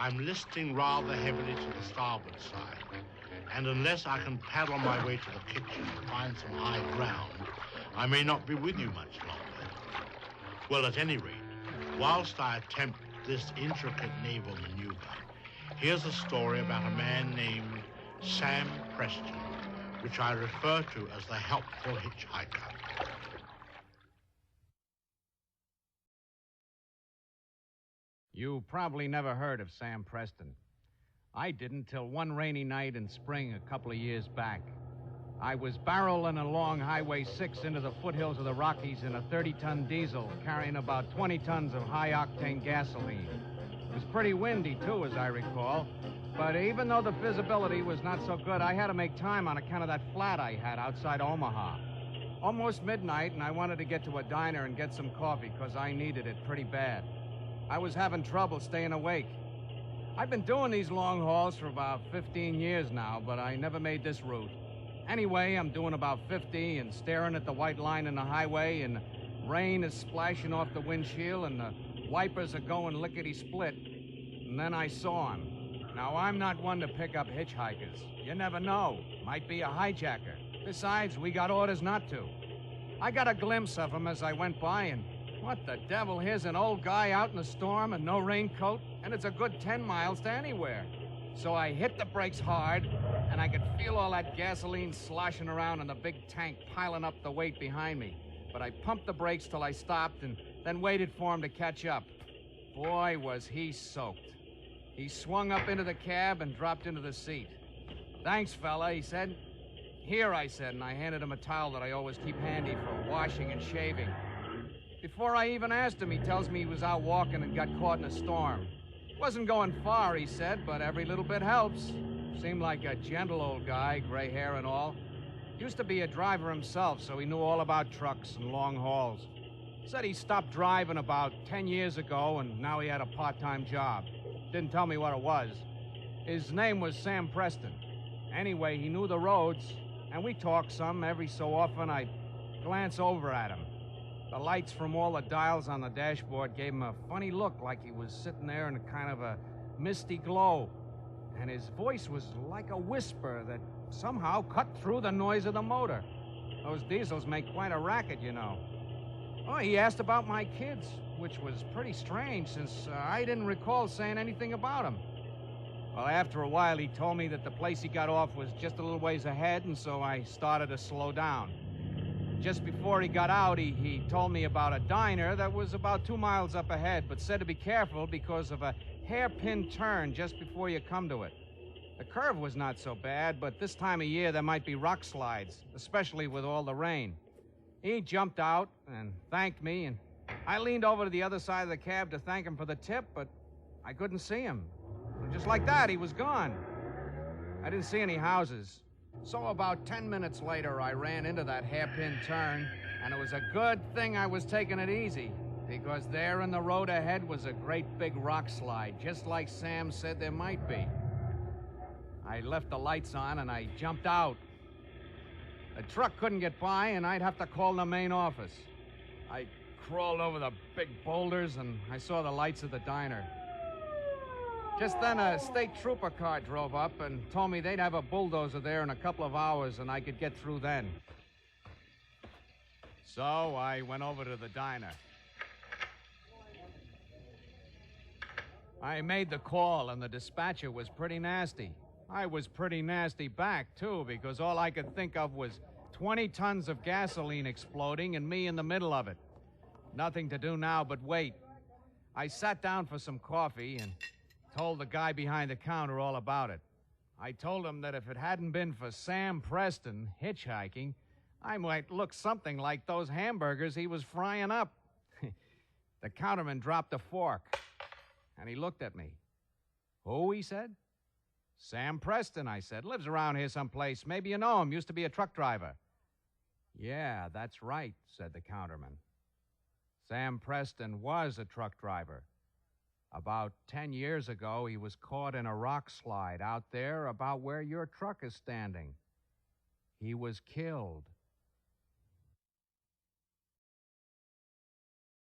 I'm listing rather heavily to the starboard side, and unless I can paddle my way to the kitchen and find some high ground, I may not be with you much longer. Well, at any rate, whilst I attempt this intricate naval maneuver, here's a story about a man named Sam Preston, which I refer to as the Helpful Hitchhiker. You probably never heard of Sam Preston. I didn't till one rainy night in spring a couple of years back. I was barreling along Highway 6 into the foothills of the Rockies in a 30-ton diesel carrying about 20 tons of high-octane gasoline. It was pretty windy, too, as I recall. But even though the visibility was not so good, I had to make time on account of that flat I had outside Omaha. Almost midnight, and I wanted to get to a diner and get some coffee because I needed it pretty bad. I was having trouble staying awake. I've been doing these long hauls for about 15 years now, but I never made this route. Anyway, I'm doing about 50 and staring at the white line in the highway, and rain is splashing off the windshield, and the wipers are going lickety-split. And then I saw him. Now, I'm not one to pick up hitchhikers. You never know. Might be a hijacker. Besides, we got orders not to. I got a glimpse of him as I went by, and what the devil, here's an old guy out in a storm and no raincoat, and it's a good 10 miles to anywhere. So I hit the brakes hard, and I could feel all that gasoline sloshing around in the big tank piling up the weight behind me. But I pumped the brakes till I stopped and then waited for him to catch up. Boy, was he soaked. He swung up into the cab and dropped into the seat. "Thanks, fella," he said. "Here," I said, and I handed him a towel that I always keep handy for washing and shaving. Before I even asked him, he tells me he was out walking and got caught in a storm. Wasn't going far, he said, but every little bit helps. Seemed like a gentle old guy, gray hair and all. Used to be a driver himself, so he knew all about trucks and long hauls. Said he stopped driving about 10 years ago, and now he had a part-time job. Didn't tell me what it was. His name was Sam Preston. Anyway, he knew the roads, and we talked some. Every so often, I'd glance over at him. The lights from all the dials on the dashboard gave him a funny look, like he was sitting there in a kind of a misty glow. And his voice was like a whisper that somehow cut through the noise of the motor. Those diesels make quite a racket, you know. Oh, he asked about my kids, which was pretty strange since I didn't recall saying anything about them. Well, after a while, he told me that the place he got off was just a little ways ahead, and so I started to slow down. Just before he got out, he told me about a diner that was about 2 miles up ahead, but said to be careful because of a hairpin turn just before you come to it. The curve was not so bad, but this time of year there might be rock slides, especially with all the rain. He jumped out and thanked me, and I leaned over to the other side of the cab to thank him for the tip, but I couldn't see him. And just like that, he was gone. I didn't see any houses. So about 10 minutes later, I ran into that hairpin turn, and it was a good thing I was taking it easy, because there in the road ahead was a great big rock slide, just like Sam said there might be. I left the lights on, and I jumped out. The truck couldn't get by, and I'd have to call the main office. I crawled over the big boulders, and I saw the lights of the diner. Just then, a state trooper car drove up and told me they'd have a bulldozer there in a couple of hours and I could get through then. So I went over to the diner. I made the call, and the dispatcher was pretty nasty. I was pretty nasty back, too, because all I could think of was 20 tons of gasoline exploding and me in the middle of it. Nothing to do now but wait. I sat down for some coffee and told the guy behind the counter all about it. I told him that if it hadn't been for Sam Preston hitchhiking, I might look something like those hamburgers he was frying up. The counterman dropped a fork, and he looked at me. "Who?" he said. "Sam Preston," I said. "Lives around here someplace. Maybe you know him. Used to be a truck driver." "Yeah, that's right," said the counterman. Sam Preston was a truck driver. About 10 years ago, he was caught in a rock slide out there about where your truck is standing. He was killed.